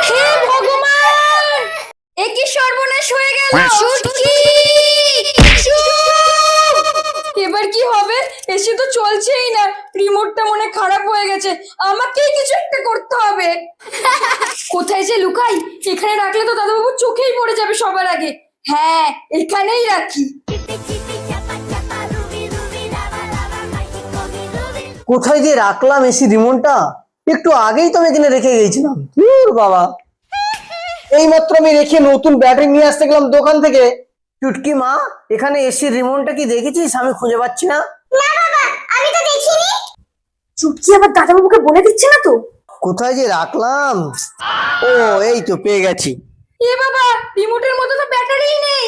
হে ভগবান, এ কি সর্বনাশ হয়ে গেল! শুটকি! এবার কি হবে? এসি তো চলছেই না, রিমোটটা মনে খারাপ হয়ে গেছে, আমাকেই কিছু একটা করতে হবে। কোথায় যে লুকাই? এখানে রাখলে তো দাদাবাবুর চোখেই পড়ে যাবে সবার আগে। হ্যাঁ, এখানেই রাখি। কোথায় যে রাখলাম এসি রিমোটটা? একটু আগেই তো আমি এখানে রেখে গেছিলাম। বাবা, এইমাত্র আমি রেখে নতুন ব্যাটারি নিয়ে আসতে গেলাম দোকান থেকে। চুটকি মা, এখানে এসির রিমোটটা কি দেখেছিস? আমি খুঁজে পাচ্ছি না। না বাবা, আমি তো দেখিনি। চুটকি আবার দাদাবাবুকে বলে দিচ্ছে না তো? কোথায় যে রাখলাম? ও, এই তো পেয়ে গেছি। এ বাবা, রিমোটের মধ্যে তো ব্যাটারিই নেই।